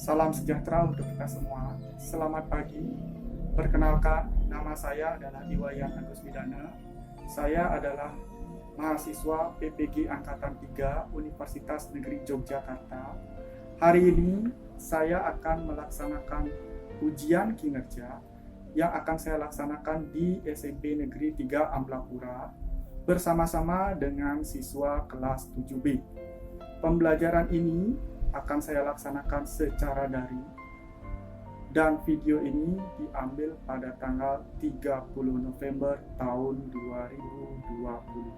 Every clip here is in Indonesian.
Salam sejahtera untuk kita semua. Selamat pagi. Perkenalkan, nama saya adalah Iwayan Agus Widana. Saya adalah mahasiswa PPG Angkatan 3 Universitas Negeri Yogyakarta. Hari ini saya akan melaksanakan ujian kinerja yang akan saya laksanakan di SMP Negeri 3 Amblapura bersama-sama dengan siswa kelas 7B. Pembelajaran ini akan saya laksanakan secara daring dan video ini diambil pada tanggal 30 November tahun 2020.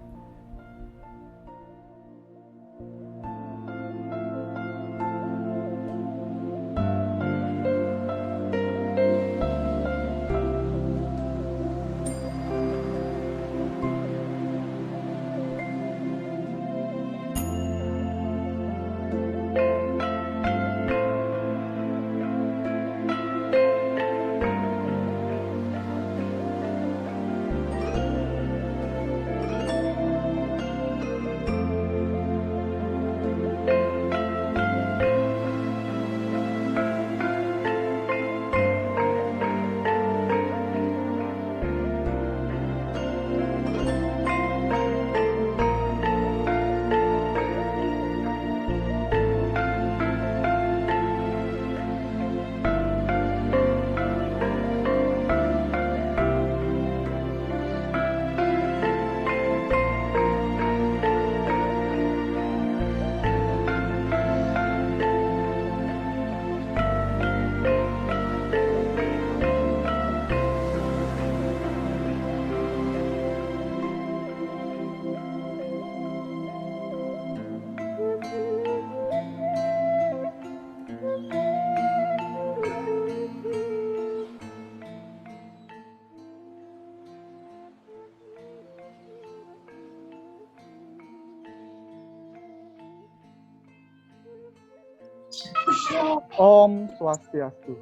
Om Swastiastu.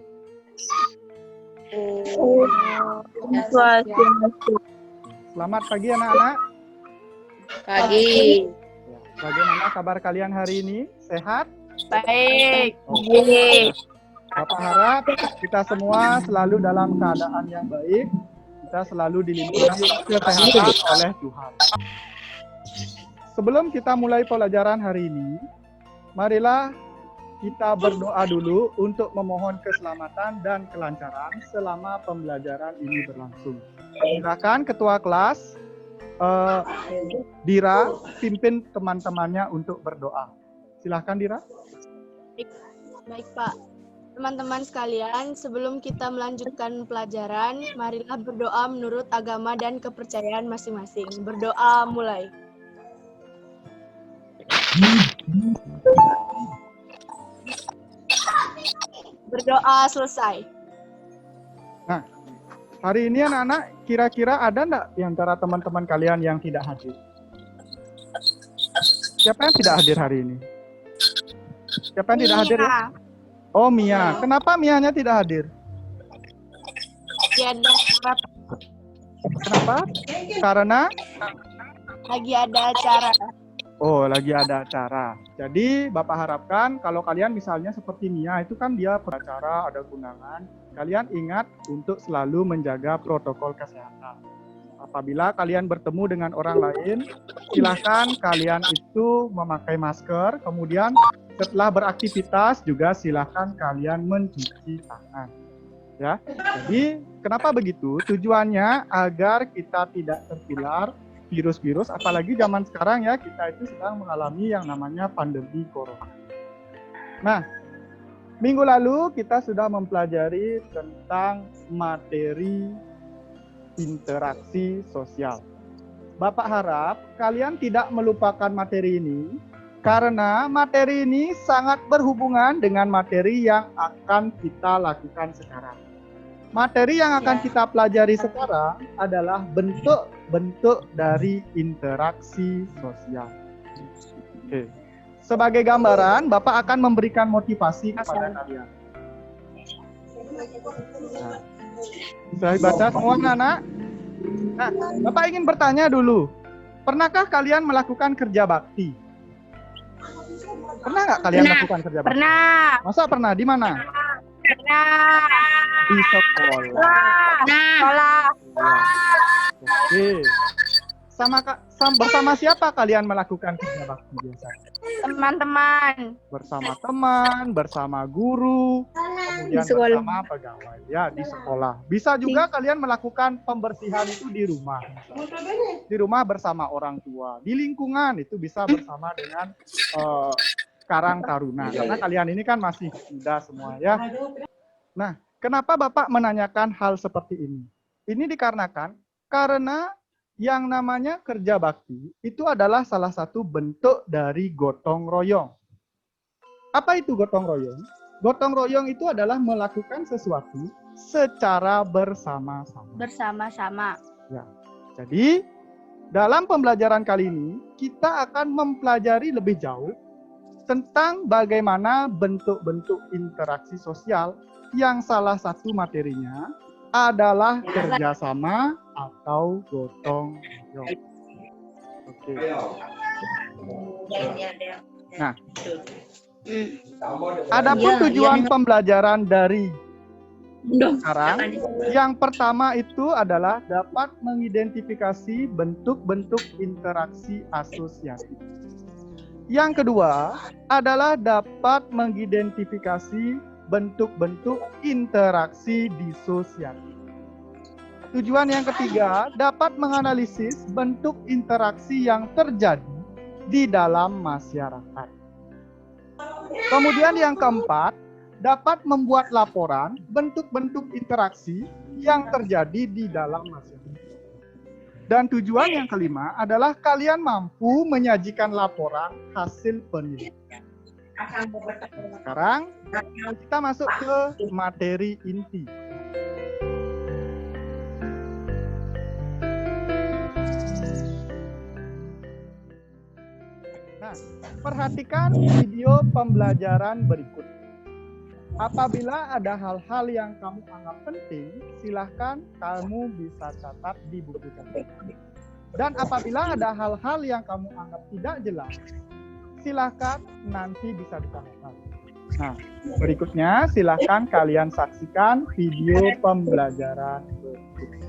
Selamat pagi anak-anak. Pagi. Bagaimana kabar kalian hari ini? Sehat? Baik. Bapak harap kita semua selalu dalam keadaan yang baik. Kita selalu dilindungi kesehatan oleh Tuhan. Sebelum kita mulai pelajaran hari ini, marilah kita berdoa dulu untuk memohon keselamatan dan kelancaran selama pembelajaran ini berlangsung. Silakan Ketua Kelas Dira pimpin teman-temannya untuk berdoa. Silakan Dira. Baik Pak. Teman-teman sekalian, sebelum kita melanjutkan pelajaran, marilah berdoa menurut agama dan kepercayaan masing-masing. Berdoa mulai. Berdoa selesai. Nah, hari ini anak-anak kira-kira ada enggak di antara teman-teman kalian yang tidak hadir? Siapa yang tidak hadir hari ini? Siapa yang tidak hadir? Ya? Oh, Mia. Kenapa Mianya tidak hadir? Kenapa? Karena? Lagi ada acara. Oh, lagi ada acara. Jadi, Bapak harapkan kalau kalian misalnya seperti Mia, itu kan dia beracara, ada undangan. Kalian ingat untuk selalu menjaga protokol kesehatan. Apabila kalian bertemu dengan orang lain, silakan kalian itu memakai masker. Kemudian setelah beraktivitas juga silakan kalian mencuci tangan. Ya. Jadi, kenapa begitu? Tujuannya agar kita tidak tertular virus-virus, apalagi zaman sekarang ya, kita itu sedang mengalami yang namanya pandemi corona. Nah, minggu lalu kita sudah mempelajari tentang materi interaksi sosial. Bapak harap kalian tidak melupakan materi ini, karena materi ini sangat berhubungan dengan materi yang akan kita lakukan sekarang. Materi yang akan kita pelajari sekarang adalah bentuk-bentuk dari interaksi sosial. Oke. Sebagai gambaran, Bapak akan memberikan motivasi kepada kalian. Nah, bisa dibaca semua anak-anak? Nah, Bapak ingin bertanya dulu. Pernahkah kalian melakukan kerja bakti? Pernah nggak kalian lakukan kerja bakti? Pernah. Masa pernah? Di mana? Pernah. Di sekolah. Sekolah. Ya. Oke. Bersama siapa kalian melakukan kerja bakti biasanya? Teman-teman. Bersama teman, bersama guru, kemudian bersama pegawai. Ya, di sekolah. Bisa juga kalian melakukan pembersihan itu di rumah. Di rumah bersama orang tua. Di lingkungan itu bisa bersama dengan Karang Taruna. Karena kalian ini kan masih muda semua ya. Nah, kenapa Bapak menanyakan hal seperti ini? Ini dikarenakan karena yang namanya kerja bakti itu adalah salah satu bentuk dari gotong royong. Apa itu gotong royong? Gotong royong itu adalah melakukan sesuatu secara bersama-sama. Bersama-sama. Ya. Jadi, dalam pembelajaran kali ini, kita akan mempelajari lebih jauh tentang bagaimana bentuk-bentuk interaksi sosial yang salah satu materinya adalah kerjasama atau gotong royong. Oke. Nah, adapun tujuan pembelajaran dari sekarang, yang pertama itu adalah dapat mengidentifikasi bentuk-bentuk interaksi asosiatif. Yang kedua adalah dapat mengidentifikasi bentuk-bentuk interaksi disosiatif. Tujuan yang ketiga, dapat menganalisis bentuk interaksi yang terjadi di dalam masyarakat. Kemudian yang keempat, dapat membuat laporan bentuk-bentuk interaksi yang terjadi di dalam masyarakat. Dan tujuan yang kelima adalah kalian mampu menyajikan laporan hasil penelitian. Sekarang kita masuk ke materi inti. Nah, perhatikan video pembelajaran berikut. Apabila ada hal-hal yang kamu anggap penting, silahkan kamu bisa catat di buku catatan. Dan apabila ada hal-hal yang kamu anggap tidak jelas, silahkan nanti bisa ditanyakan. Nah, berikutnya silahkan kalian saksikan video pembelajaran berikut.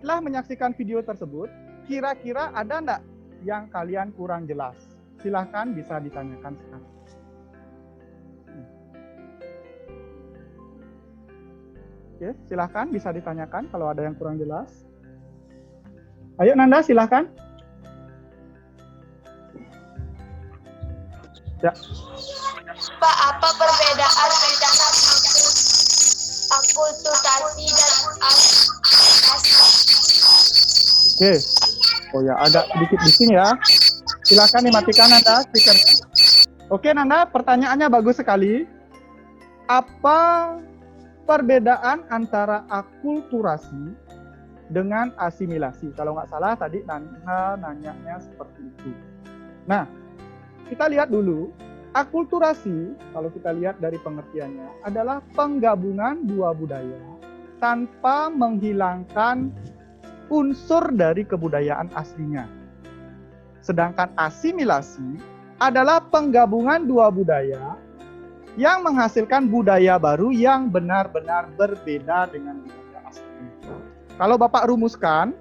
Setelah menyaksikan video tersebut, kira-kira ada enggak yang kalian kurang jelas? Silahkan bisa ditanyakan sekarang. Oke, silahkan bisa ditanyakan kalau ada yang kurang jelas. Ayo Nanda, silahkan. Ya. Pak, apa perbedaan antara akulturasi dan akulturasi? Oke. Oh ya, agak sedikit bising ya. Silahkan dimatikan Nanda speaker. Oke Nanda, pertanyaannya bagus sekali. Apa perbedaan antara akulturasi dengan asimilasi? Kalau nggak salah tadi Nanda nanyanya seperti itu. Nah, kita lihat dulu. Akulturasi, kalau kita lihat dari pengertiannya, adalah penggabungan dua budaya tanpa menghilangkan unsur dari kebudayaan aslinya. Sedangkan asimilasi adalah penggabungan dua budaya yang menghasilkan budaya baru yang benar-benar berbeda dengan budaya aslinya. Kalau Bapak rumuskan,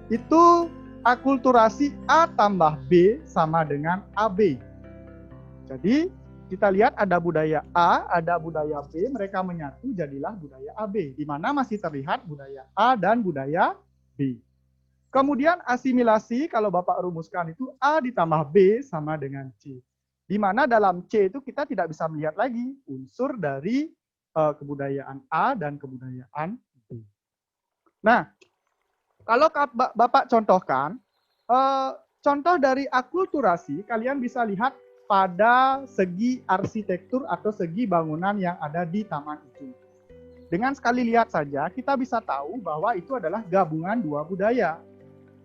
itu akulturasi A tambah B sama dengan AB. Jadi kita lihat ada budaya A, ada budaya B, mereka menyatu jadilah budaya AB, di mana masih terlihat budaya A dan budaya B. Kemudian asimilasi, kalau Bapak rumuskan itu A ditambah B sama dengan C. Di mana dalam C itu kita tidak bisa melihat lagi unsur dari kebudayaan A dan kebudayaan B. Nah, kalau Bapak contohkan, contoh dari akulturasi, kalian bisa lihat pada segi arsitektur atau segi bangunan yang ada di taman itu. Dengan sekali lihat saja, kita bisa tahu bahwa itu adalah gabungan dua budaya.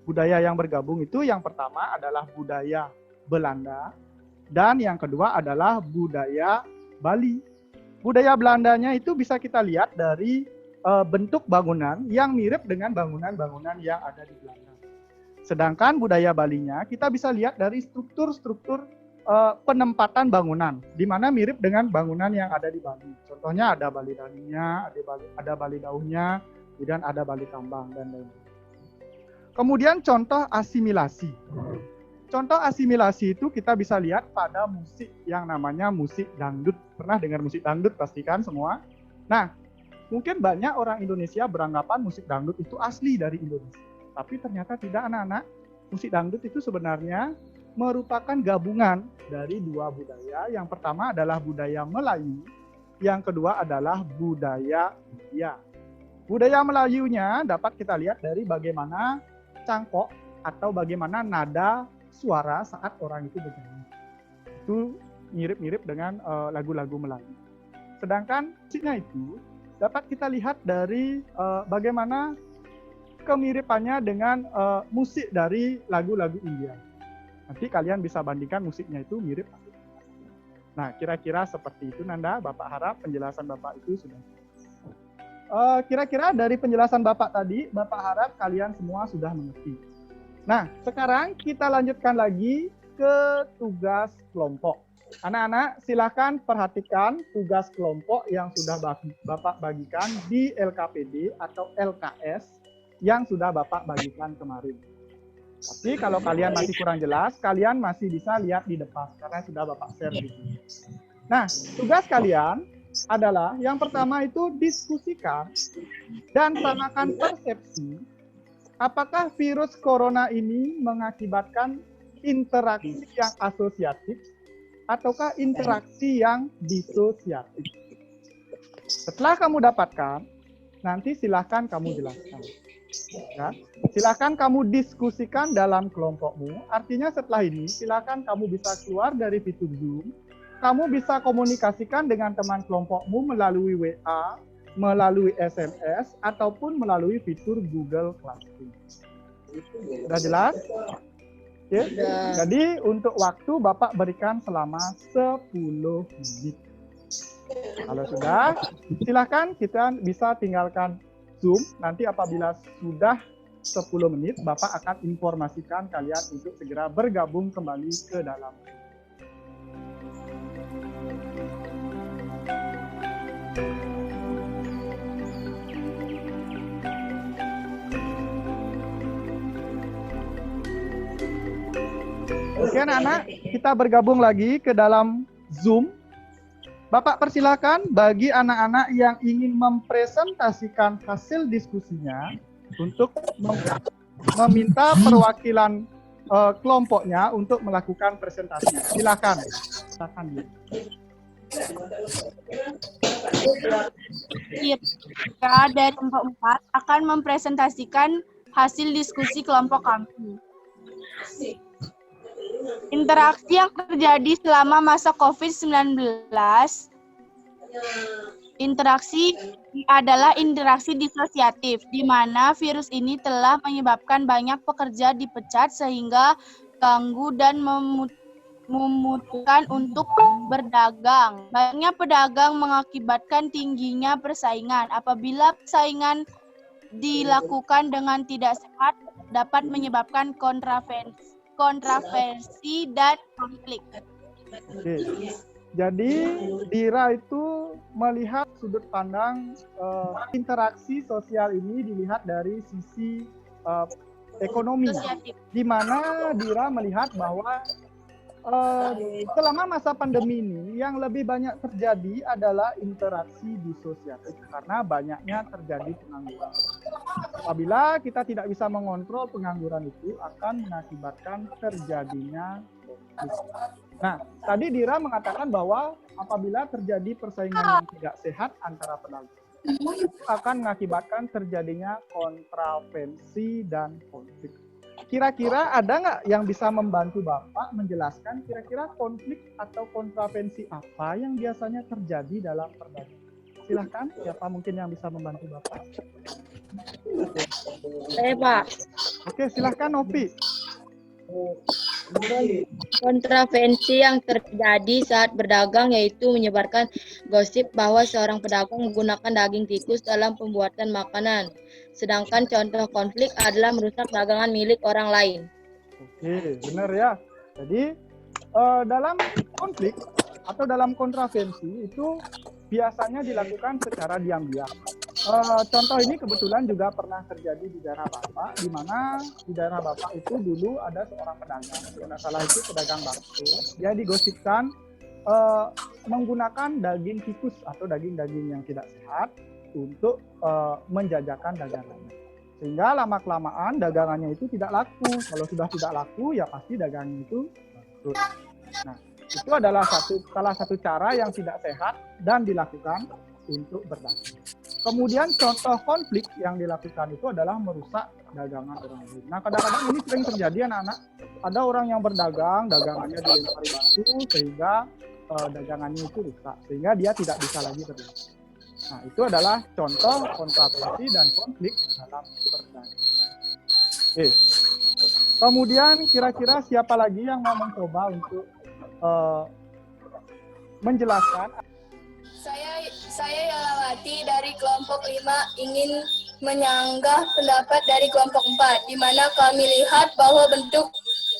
Budaya yang bergabung itu yang pertama adalah budaya Belanda, dan yang kedua adalah budaya Bali. Budaya Belandanya itu bisa kita lihat dari bentuk bangunan yang mirip dengan bangunan-bangunan yang ada di Belanda. Sedangkan budaya Balinya kita bisa lihat dari struktur-struktur penempatan bangunan, di mana mirip dengan bangunan yang ada di Bali. Contohnya ada Bali Daninya, ada Bali Dauhnya, kemudian ada Bali Tambang, dan lain-lain. Kemudian contoh asimilasi. Contoh asimilasi itu kita bisa lihat pada musik yang namanya musik dangdut. Pernah dengar musik dangdut pastikan semua? Nah, mungkin banyak orang Indonesia beranggapan musik dangdut itu asli dari Indonesia. Tapi ternyata tidak, anak-anak. Musik dangdut itu sebenarnya merupakan gabungan dari dua budaya. Yang pertama adalah budaya Melayu, yang kedua adalah budaya India. Budaya Melayunya dapat kita lihat dari bagaimana cangkok atau bagaimana nada suara saat orang itu bernyanyi. Itu mirip-mirip dengan lagu-lagu Melayu. Sedangkan musiknya itu dapat kita lihat dari bagaimana kemiripannya dengan musik dari lagu-lagu India. Nanti kalian bisa bandingkan musiknya itu mirip. Nah, kira-kira seperti itu Nanda. Bapak harap penjelasan Bapak itu sudah. Kira-kira dari penjelasan Bapak tadi, Bapak harap kalian semua sudah mengerti. Nah, sekarang kita lanjutkan lagi ke tugas kelompok. Anak-anak, silakan perhatikan tugas kelompok yang sudah Bapak bagikan di LKPD atau LKS yang sudah Bapak bagikan kemarin. Tapi kalau kalian masih kurang jelas, kalian masih bisa lihat di depan karena sudah Bapak share di sini. Nah, tugas kalian adalah yang pertama itu diskusikan dan samakan persepsi apakah virus corona ini mengakibatkan interaksi yang asosiatif ataukah interaksi yang disosiatif. Setelah kamu dapatkan, nanti silahkan kamu jelaskan. Ya, silakan kamu diskusikan dalam kelompokmu. Artinya setelah ini silakan kamu bisa keluar dari fitur Zoom. Kamu bisa komunikasikan dengan teman kelompokmu melalui WA, melalui SMS, ataupun melalui fitur Google Classroom. Sudah jelas? Oke. Jadi untuk waktu Bapak berikan selama 10 menit. Kalau sudah, silakan kita bisa tinggalkan Zoom. Nanti apabila sudah 10 menit, Bapak akan informasikan kalian untuk segera bergabung kembali ke dalam Zoom. Oke anak-anak, kita bergabung lagi ke dalam Zoom. Bapak persilakan bagi anak-anak yang ingin mempresentasikan hasil diskusinya untuk meminta perwakilan kelompoknya untuk melakukan presentasi. Silakan. Silakan. Kita dari kelompok 4 akan mempresentasikan hasil diskusi kelompok kami. Interaksi yang terjadi selama masa COVID-19. Interaksi adalah interaksi disosiatif, di mana virus ini telah menyebabkan banyak pekerja dipecat sehingga ganggu dan memutuskan untuk berdagang. Banyaknya pedagang mengakibatkan tingginya persaingan. Apabila persaingan dilakukan dengan tidak sehat, dapat menyebabkan kontroversi dan konflik. Oke. Jadi Dira itu melihat sudut pandang interaksi sosial ini dilihat dari sisi ekonomi, di mana Dira melihat bahwa selama masa pandemi ini yang lebih banyak terjadi adalah interaksi disosiatif karena banyaknya terjadi pengangguran. Apabila kita tidak bisa mengontrol pengangguran itu akan mengakibatkan terjadinya konflik. Nah, tadi Dira mengatakan bahwa apabila terjadi persaingan yang tidak sehat antara pedagang, itu akan mengakibatkan terjadinya kontroversi dan konflik. Kira-kira ada nggak yang bisa membantu Bapak menjelaskan kira-kira konflik atau kontroversi apa yang biasanya terjadi dalam perdagangan? Silahkan, siapa mungkin yang bisa membantu Bapak? Saya, Pak. Oke, silahkan Novi. Kontroversi yang terjadi saat berdagang yaitu menyebarkan gosip bahwa seorang pedagang menggunakan daging tikus dalam pembuatan makanan. Sedangkan contoh konflik adalah merusak dagangan milik orang lain. Oke, benar ya. Jadi dalam konflik atau dalam kontroversi itu biasanya dilakukan secara diam-diam. Contoh ini kebetulan juga pernah terjadi di daerah Bapak, di mana di daerah Bapak itu dulu ada seorang pedagang, kalau tidak salah itu pedagang bakso. Dia digosipkan menggunakan daging tikus atau daging-daging yang tidak sehat untuk menjajakan dagangannya. Sehingga lama-kelamaan dagangannya itu tidak laku. Kalau sudah tidak laku, ya pasti dagangan itu bangkrut. Nah, itu adalah salah satu cara yang tidak sehat dan dilakukan untuk berdagang. Kemudian contoh konflik yang dilakukan itu adalah merusak dagangan orang lain. Nah, kadang-kadang ini sering terjadi anak-anak. Ada orang yang berdagang, dagangannya dilempari batu sehingga dagangannya itu rusak, sehingga dia tidak bisa lagi berdagang. Nah, itu adalah contoh kontroversi dan konflik dalam perdagangan. Oke. Kemudian kira-kira siapa lagi yang mau mencoba untuk menjelaskan? Saya Yolawati dari kelompok 5 ingin menyanggah pendapat dari kelompok 4, di mana kami lihat bahwa bentuk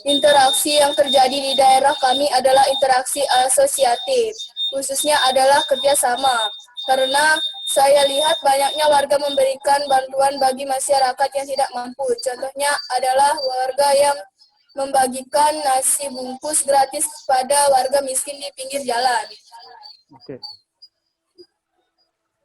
interaksi yang terjadi di daerah kami adalah interaksi asosiatif, khususnya adalah kerjasama. Karena saya lihat banyaknya warga memberikan bantuan bagi masyarakat yang tidak mampu. Contohnya adalah warga yang membagikan nasi bungkus gratis kepada warga miskin di pinggir jalan. Oke.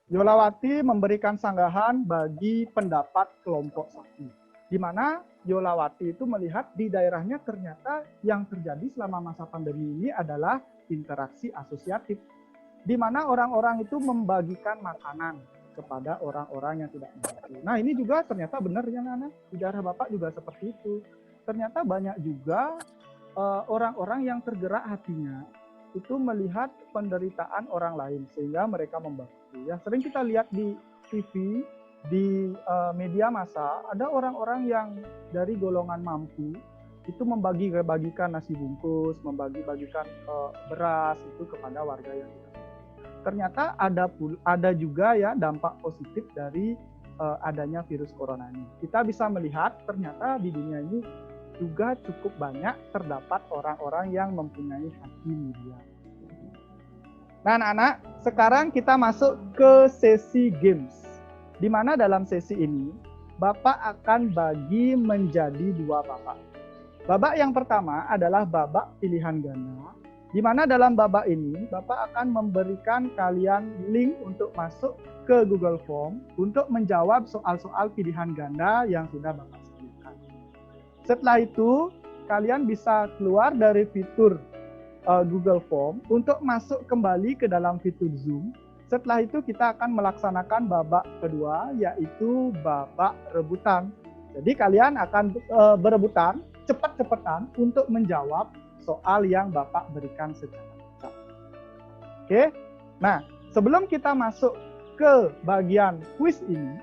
Yolawati memberikan sanggahan bagi pendapat kelompok 1, di mana Yolawati itu melihat di daerahnya ternyata yang terjadi selama masa pandemi ini adalah interaksi asosiatif, di mana orang-orang itu membagikan makanan kepada orang-orang yang tidak mampu. Nah, ini juga ternyata benar ya anak, di daerah Bapak juga seperti itu. Ternyata banyak juga orang-orang yang tergerak hatinya itu melihat penderitaan orang lain sehingga mereka membantu. Ya, sering kita lihat di TV, di media massa, ada orang-orang yang dari golongan mampu itu membagikan nasi bungkus, membagikan beras itu kepada warga yang tidak. Ternyata ada juga ya dampak positif dari adanya virus corona ini. Kita bisa melihat ternyata di dunia ini juga cukup banyak terdapat orang-orang yang mempunyai hati mulia. Nah, anak-anak, sekarang kita masuk ke sesi games. Di mana dalam sesi ini, Bapak akan bagi menjadi 2 Bapak. Babak yang pertama adalah babak pilihan ganda, di mana dalam babak ini Bapak akan memberikan kalian link untuk masuk ke Google Form untuk menjawab soal-soal pilihan ganda yang sudah Bapak sediakan. Setelah itu, kalian bisa keluar dari fitur Google Form untuk masuk kembali ke dalam fitur Zoom. Setelah itu kita akan melaksanakan babak kedua, yaitu babak rebutan. Jadi kalian akan berebutan cepat-cepatan untuk menjawab soal yang Bapak berikan secara cepat. Oke, nah sebelum kita masuk ke bagian kuis ini,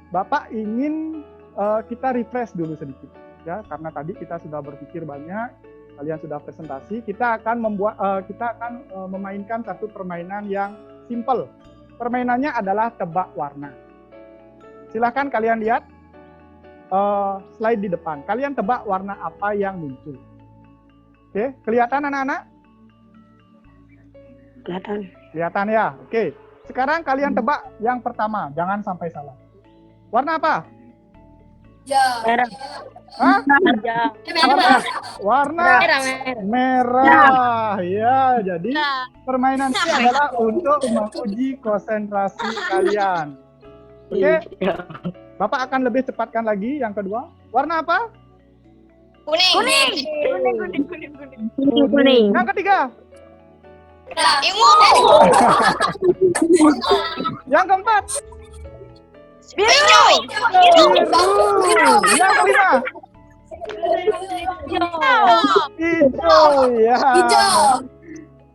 Bapak ingin kita refresh dulu sedikit, ya, karena tadi kita sudah berpikir banyak, kalian sudah presentasi. Kita akan memainkan satu permainan yang simple. Permainannya adalah tebak warna. Silahkan kalian lihat slide di depan. Kalian tebak warna apa yang muncul. Oke, kelihatan anak-anak? Kelihatan. Kelihatan ya. Oke. Sekarang kalian tebak yang pertama, jangan sampai salah. Warna apa? Ja. Merah. Hah? Merah. Warna merah. Ya, jadi permainan ini adalah untuk menguji konsentrasi kalian. Oke. Bapak akan lebih cepatkan lagi yang kedua. Warna apa? Kuning. Kuning. Yang ketiga. Ungu. Yang keempat. Biru. Yang kelima. Hijau. Ya. Hijau.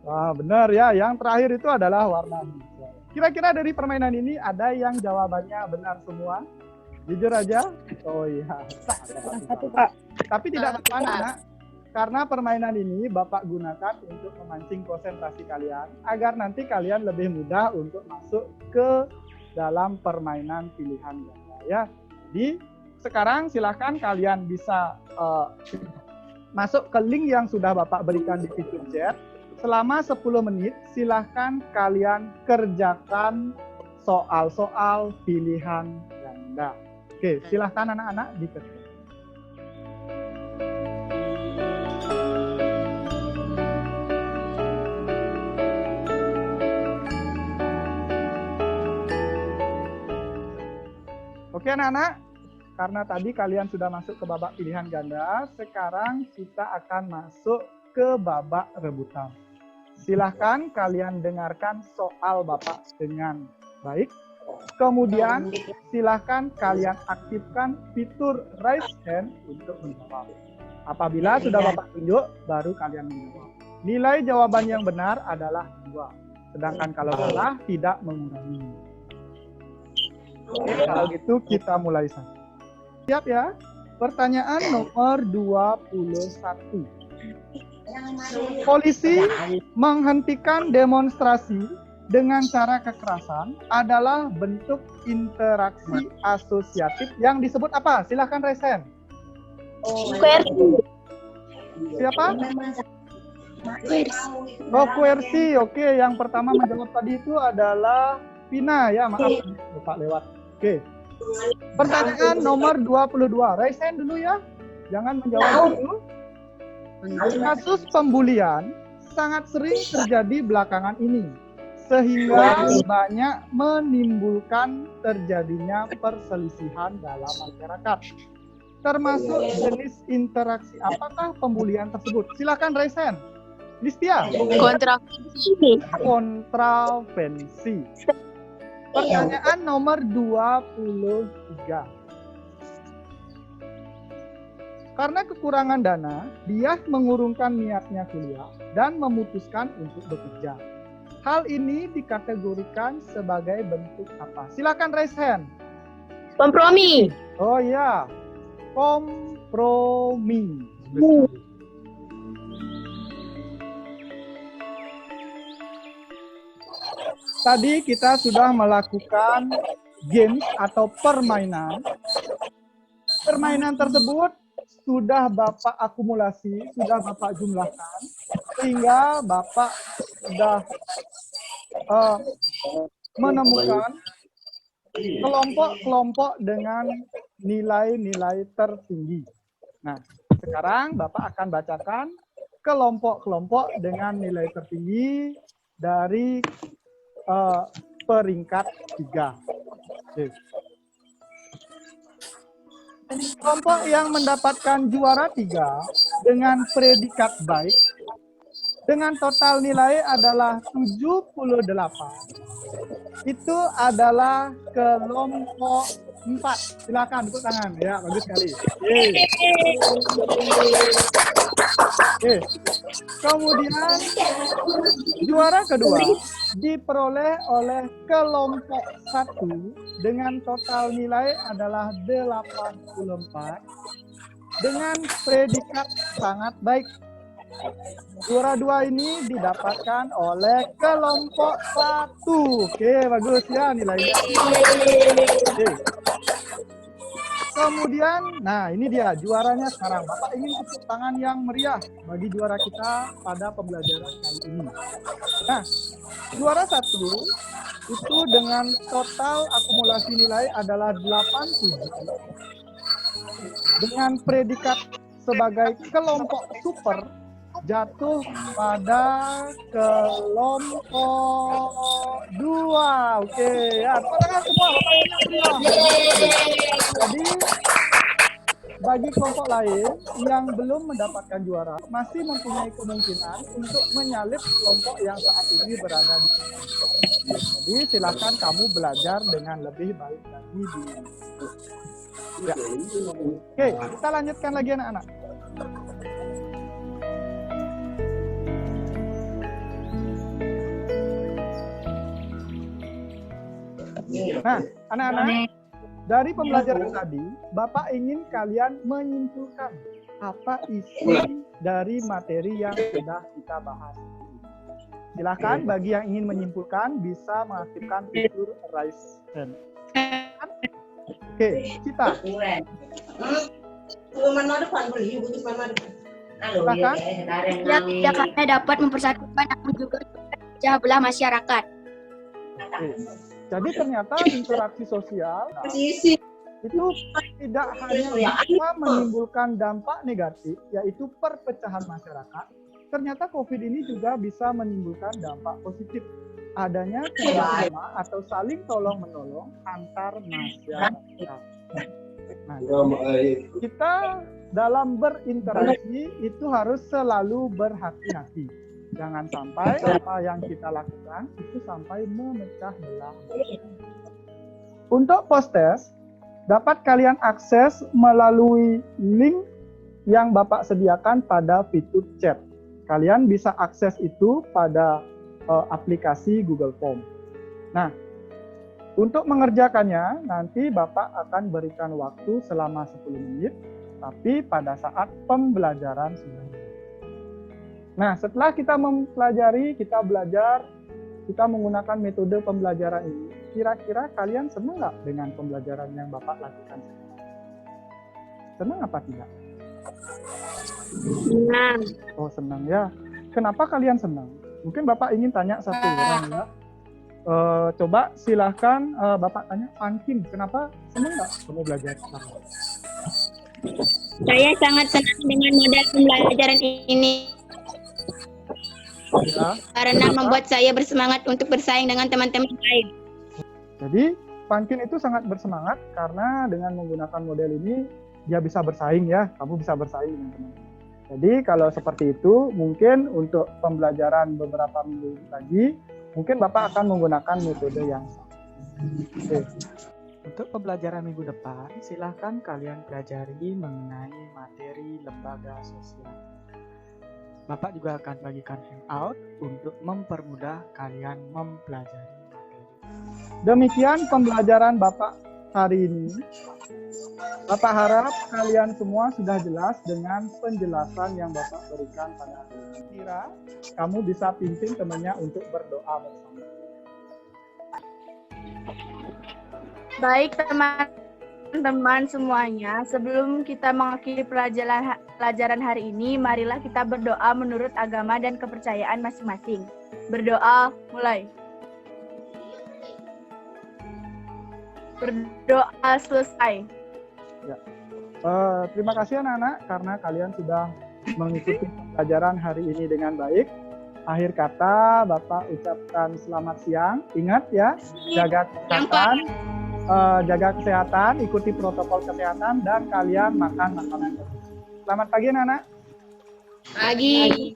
Wah, benar ya. Yang terakhir itu adalah warna hijau. Kira-kira dari permainan ini ada yang jawabannya benar semua? Jujur aja. Oh iya. Satu, Pak. Tapi tidak apa-apa, anak. Karena permainan ini Bapak gunakan untuk memancing konsentrasi kalian agar nanti kalian lebih mudah untuk masuk ke dalam permainan pilihan ganda, ya. Di sekarang silahkan kalian bisa masuk ke link yang sudah Bapak berikan di fitur chat. Selama 10 menit silahkan kalian kerjakan soal-soal pilihan ganda. Oke, silahkan anak-anak dikerjakan. Oke anak-anak, karena tadi kalian sudah masuk ke babak pilihan ganda, sekarang kita akan masuk ke babak rebutan. Silahkan kalian dengarkan soal Bapak dengan baik. Kemudian silahkan kalian aktifkan fitur raise hand untuk menjawab. Apabila sudah Bapak tunjuk, baru kalian menjawab. Nilai jawaban yang benar adalah 2. Sedangkan kalau salah, tidak mengurangi. Oke, kalau gitu kita mulai saja. Siap ya? Pertanyaan nomor 21. Polisi menghentikan demonstrasi dengan cara kekerasan adalah bentuk interaksi asosiatif yang disebut apa? Silahkan raise hand. Siapa? Oh, coercy. Oke, yang pertama menjawab tadi itu adalah Vina ya, maaf Bapak lewat. Oke. Pertanyaan nomor 22. Raise hand dulu ya. Jangan menjawab dulu. Kasus pembulian sangat sering terjadi belakangan ini, sehingga banyak menimbulkan terjadinya perselisihan dalam masyarakat. Termasuk jenis interaksi apakah pembulian tersebut? Silakan raise hand. Listia. Kontravensi. Pertanyaan nomor 23. Karena kekurangan dana, dia mengurungkan niatnya kuliah dan memutuskan untuk bekerja. Hal ini dikategorikan sebagai bentuk apa? Silakan raise hand. Kompromi. Oh ya, kompromi. Tadi kita sudah melakukan games atau permainan. Permainan tersebut sudah Bapak akumulasi, sudah Bapak jumlahkan, sehingga Bapak sudah menemukan kelompok-kelompok dengan nilai-nilai tertinggi. Nah, sekarang Bapak akan bacakan kelompok-kelompok dengan nilai tertinggi dari peringkat 3. Oke. Kelompok yang mendapatkan juara 3 dengan predikat baik dengan total nilai adalah 78. Itu adalah kelompok 4. Silakan tepuk tangan. Ya, bagus sekali. Oke. Kemudian juara kedua diperoleh oleh kelompok 1 dengan total nilai adalah 84 dengan predikat sangat baik. Juara 2 ini didapatkan oleh kelompok 1. Oke, bagus ya nilainya. Oke. Kemudian, nah ini dia juaranya sekarang. Bapak ingin tepuk tangan yang meriah bagi juara kita pada pembelajaran kali ini. Nah, juara 1 itu dengan total akumulasi nilai adalah 87 dengan predikat sebagai kelompok super jatuh pada kelompok 2. Oke, ya, tepuk tangan semua. Bapak ingin meriah. Jadi bagi kelompok lain yang belum mendapatkan juara masih mempunyai kemungkinan untuk menyalip kelompok yang saat ini berada di sini. Jadi silakan kamu belajar dengan lebih baik lagi di ya. Oke, kita lanjutkan lagi anak-anak. Nah, anak-anak, dari pembelajaran tadi, Bapak ingin kalian menyimpulkan apa isi dari materi yang sudah kita bahas. Silakan bagi yang ingin menyimpulkan bisa mengaktifkan fitur raise hand. Oke, Cita. Silakan. Ya, karena dapat mempersatukan namun juga pecah belah masyarakat. Oke. Jadi ternyata interaksi sosial itu tidak hanya bisa menimbulkan dampak negatif, yaitu perpecahan masyarakat. Ternyata COVID ini juga bisa menimbulkan dampak positif, adanya kerjasama atau saling tolong-menolong antar masyarakat. Nah, kita dalam berinteraksi itu harus selalu berhati-hati. Jangan sampai apa yang kita lakukan itu sampai memecah belah. Untuk post-test, dapat kalian akses melalui link yang Bapak sediakan pada fitur chat. Kalian bisa akses itu pada aplikasi Google Form. Nah, untuk mengerjakannya, nanti Bapak akan berikan waktu selama 10 menit, tapi pada saat pembelajaran sudah. Nah, setelah kita mempelajari, kita belajar, kita menggunakan metode pembelajaran ini, kira-kira kalian senang nggak dengan pembelajaran yang Bapak lakukan? Senang apa tidak? Senang. Oh, senang ya. Kenapa kalian senang? Mungkin Bapak ingin tanya satu orang ya. Coba silahkan Bapak tanya, Angkin, kenapa senang nggak kamu belajar sekarang? Saya sangat senang dengan model pembelajaran ini. Ya, Karena kenapa? membuat saya bersemangat untuk bersaing dengan teman-teman lain. Jadi, Pangkin itu sangat bersemangat karena dengan menggunakan model ini, dia bisa bersaing ya, kamu bisa bersaing dengan teman-teman. Jadi, kalau seperti itu, mungkin untuk pembelajaran beberapa minggu lagi, mungkin Bapak akan menggunakan metode yang sama. Oke. Untuk pembelajaran minggu depan, silahkan kalian pelajari mengenai materi lembaga sosial. Bapak juga akan bagikan handout untuk mempermudah kalian mempelajari materi. Demikian pembelajaran Bapak hari ini. Bapak harap kalian semua sudah jelas dengan penjelasan yang Bapak berikan pada hari ini. Kira kamu bisa pimpin temannya untuk berdoa bersama. Baik teman-teman semuanya, sebelum kita mengakhiri pelajaran hari ini, marilah kita berdoa menurut agama dan kepercayaan masing-masing. Berdoa, mulai. Berdoa selesai. Ya. Terima kasih anak-anak karena kalian sudah mengikuti pelajaran hari ini dengan baik. Akhir kata, Bapak ucapkan selamat siang. Ingat ya, jaga kesehatan, ikuti protokol kesehatan, dan kalian makan makanan. Selamat pagi anak-anak. Pagi.